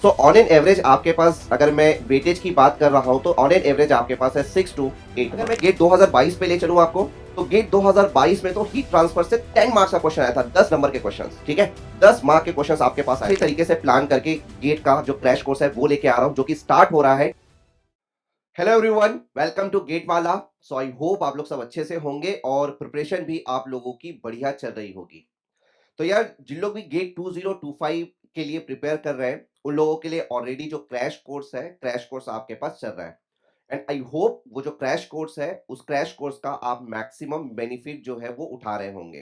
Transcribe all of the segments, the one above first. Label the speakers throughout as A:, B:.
A: So on an average आपके पास अगर मैं वेटेज की बात कर रहा हूं तो ऑन एन एवरेज आपके पास है 6 to 8। अगर मैं गेट 2022 पे ले चलूं आपको तो गेट 2022 में तो हीट ट्रांसफर से 10 मार्क्स का क्वेश्चन आया था, 10 नंबर के क्वेश्चंस। ठीक है, 10 मार्क के क्वेश्चंस आपके पास आए। इसी तरीके से प्लान करके गेट का जो क्रैश कोर्स है वो लेके आ रहा हूं, जो कि स्टार्ट हो रहा है। Hello everyone, welcome to GATE वाला। सो आई होप आप लोग सब अच्छे से होंगे और प्रिपरेशन भी आप लोगों की बढ़िया चल रही होगी। तो यार, जिन लोग भी गेट 2025 के लिए प्रिपेयर कर रहे हैं उन लोगों के लिए ऑलरेडी जो क्रैश कोर्स है, क्रैश कोर्स आपके पास चल रहा है। एंड आई होप वो जो क्रैश कोर्स है उस क्रैश कोर्स का आप मैक्सिमम बेनिफिट जो है वो उठा रहे होंगे।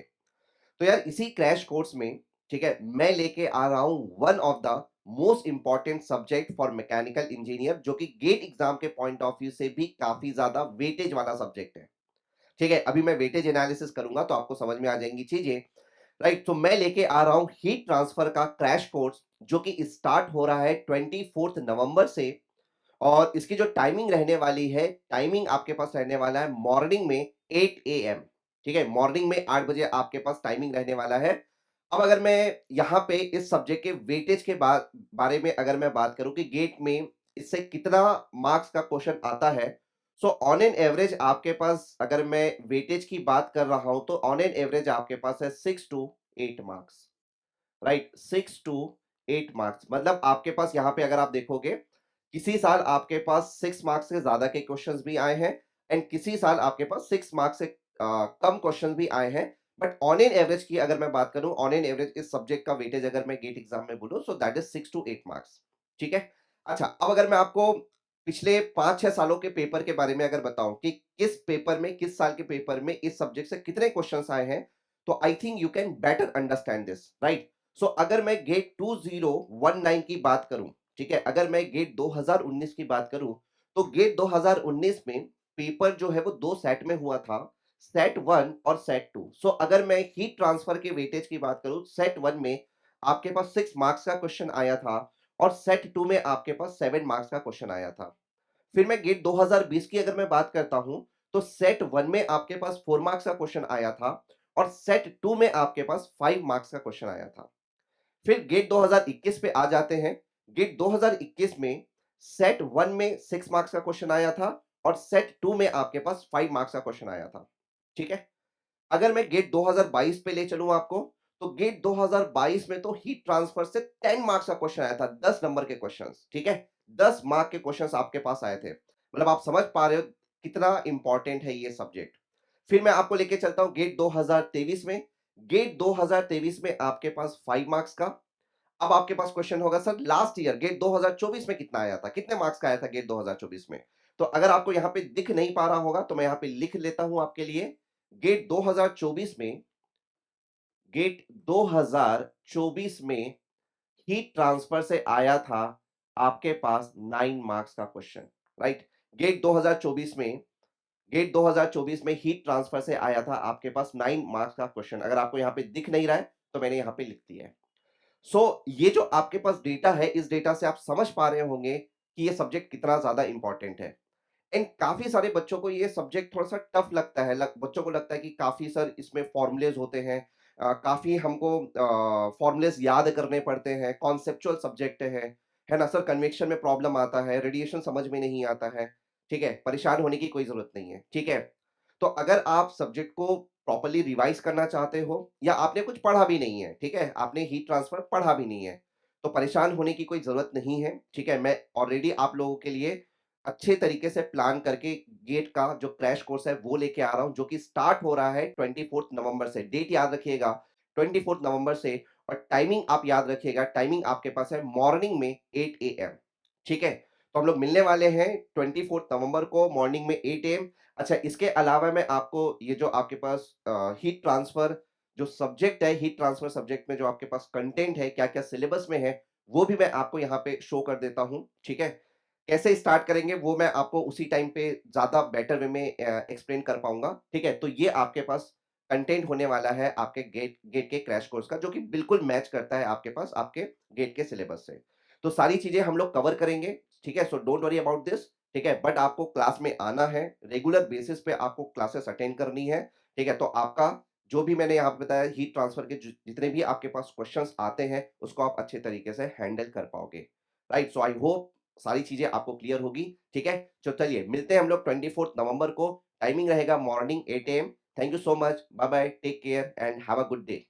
A: तो यार, इसी क्रैश कोर्स में, ठीक है, मैं लेके आ रहा हूं one of the most important subject for mechanical engineer, जो कि गेट एग्जाम के पॉइंट ऑफ व्यू से भी काफी ज्यादा वेटेज वाला सब्जेक्ट है। ठीक है, अभी मैं वेटेज एनालिसिस करूंगा तो आपको समझ में आ जाएंगी चीजें। राइट, तो मैं लेके आ रहा हूं हीट ट्रांसफर का क्रैश कोर्स, जो कि स्टार्ट हो रहा है 24 नवंबर से। और इसकी जो टाइमिंग रहने वाली है, टाइमिंग आपके पास रहने वाला है मॉर्निंग में 8 AM। ठीक है, मॉर्निंग में 8 बजे आपके पास टाइमिंग रहने वाला है। अब अगर मैं यहाँ पे इस सब्जेक्ट के वेटेज के बारे में अगर मैं बात करूं कि गेट में इससे कितना मार्क्स का क्वेश्चन आता है। सो ऑन एन एवरेज आपके पास अगर मैं वेटेज की बात कर रहा हूं तो ऑन एन एवरेज आपके पास है 6 to 8 marks. Right, 6 to 8 marks मतलब आपके पास यहाँ पे अगर आप देखोगे, किसी साल आपके पास 6 मार्क्स से ज्यादा के क्वेश्चंस भी आए हैं एंड किसी साल आपके पास 6 मार्क्स से कम क्वेश्चंस भी आए हैं। बट ऑन एन एवरेज की अगर मैं बात करूं, ऑन एन एवरेज इस सब्जेक्ट का वेटेज अगर मैं गेट एग्जाम में बोलूं, so that is 6 to 8 marks. ठीक है। अच्छा, अब अगर मैं आपको पिछले 5-6 सालों के पेपर के बारे में अगर बताऊं कि किस पेपर में, किस साल के पेपर में इस सब्जेक्ट से कितने क्वेश्चंस आए हैं, तो I think you can better understand this. Right, so अगर मैं गेट 2019 की बात करूं, ठीक है, अगर मैं गेट 2019 की बात करूं, तो गेट 2019 में पेपर जो है वो दो सेट में हुआ था, सेट वन और सेट टू। सो अगर मैं हीट ट्रांसफर के वेटेज की बात करूं, सेट वन में आपके पास 6 मार्क्स का क्वेश्चन आया था और सेट टू में आपके पास 7 मार्क्स का क्वेश्चन आया था। फिर मैं गेट 2020 की अगर मैं बात करता हूं, तो सेट वन में आपके पास 4 मार्क्स का क्वेश्चन आया था और सेट टू में आपके पास 5 मार्क्स का क्वेश्चन आया था। फिर गेट 2021 पे आ जाते हैं। गेट 2021 में सेट वन में 6 मार्क्स का क्वेश्चन आया था और सेट टू में आपके पास 5 मार्क्स का क्वेश्चन आया था। ठीक है। अगर मैं गेट 2022 पे ले चलूं आपको, तो गेट 2022 में तो हीट ट्रांसफर से 10 मार्क्स का क्वेश्चन आया था, 10 नंबर के क्वेश्चंस। ठीक है, 10 मार्क के क्वेश्चंस आपके पास आए थे। मतलब आप समझ पा रहे हो कितना इंपॉर्टेंट है ये सब्जेक्ट। फिर मैं आपको लेके चलता हूं गेट 2023 में। गेट 2023 में आपके पास 5 मार्क्स का। अब आपके पास क्वेश्चन होगा, सर लास्ट ईयर गेट 2024 में कितना आया था, कितने मार्क्स का आया था गेट 2024 में। तो अगर आपको यहां पे दिख नहीं पा रहा होगा तो मैं यहां पे लिख लेता हूं आपके लिए। गेट 2024 में, गेट 2024 में हीट ट्रांसफर से आया था आपके पास 9 मार्क्स का क्वेश्चन। राइट, गेट 2024 में, गेट 2024 में हीट ट्रांसफर से आया था आपके पास 9 मार्क्स का क्वेश्चन। अगर आपको यहां पे दिख नहीं रहा है तो मैंने यहां पे लिख दिया है। ये जो आपके पास डेटा है, इस डेटा से आप समझ पा रहे होंगे कि ये सब्जेक्ट कितना ज्यादा इंपॉर्टेंट है। एंड काफी सारे बच्चों को ये सब्जेक्ट थोड़ा सा टफ लगता है। बच्चों को लगता है कि काफी सर इसमें फॉर्मूलेज होते हैं, काफी हमको फॉर्मूलेज याद करने पड़ते हैं, कॉन्सेप्चुअल सब्जेक्ट है ना सर, कन्वेक्शन में प्रॉब्लम आता है, रेडिएशन समझ में नहीं आता है। ठीक है, परेशान होने की कोई जरूरत नहीं है। ठीक है, तो अगर आप सब्जेक्ट को प्रॉपर्ली रिवाइज करना चाहते हो या आपने कुछ पढ़ा भी नहीं है, ठीक है, आपने हीट ट्रांसफर पढ़ा भी नहीं है, तो परेशान होने की कोई जरूरत नहीं है। ठीक है, मैं ऑलरेडी आप लोगों के लिए अच्छे तरीके से प्लान करके गेट का जो क्रैश कोर्स है वो लेके आ रहा हूं, जो कि स्टार्ट हो रहा है 24 नवंबर से। डेट याद रखिएगा, 24 नवंबर से। और टाइमिंग आप याद रखिएगा, टाइमिंग आपके पास है मॉर्निंग में 8 AM। ठीक है, तो हम लोग मिलने वाले हैं 24 नवंबर को मॉर्निंग में 8 AM। अच्छा, इसके अलावा मैं आपको ये जो आपके पास हीट ट्रांसफर जो सब्जेक्ट है, हीट ट्रांसफर सब्जेक्ट में जो आपके पास कंटेंट है, क्या क्या सिलेबस में है, वो भी मैं आपको यहाँ पे शो कर देता हूं। ठीक है, कैसे स्टार्ट करेंगे वो मैं आपको उसी टाइम पे ज्यादा बेटर वे में एक्सप्लेन कर पाऊंगा। ठीक है, तो ये आपके पास कंटेंट होने वाला है आपके गेट गेट के क्रैश कोर्स का, जो कि बिल्कुल मैच करता है आपके पास आपके गेट के सिलेबस से। तो सारी चीजें हम लोग कवर करेंगे। ठीक है, so don't worry about this. ठीक है, बट आपको क्लास में आना है, रेगुलर बेसिस पे आपको क्लासेस अटेंड करनी है। ठीक है, तो आपका जो भी मैंने यहाँ पे बताया, हीट ट्रांसफर के जितने भी आपके पास क्वेश्चंस आते हैं उसको आप अच्छे तरीके से हैंडल कर पाओगे। राइट? सो आई होप सारी चीजें आपको क्लियर होगी, ठीक है? तो चलिए मिलते हैं हम लोग 24 नवंबर को, टाइमिंग रहेगा morning 8 AM। Thank you so much, bye bye, take care and have a good day.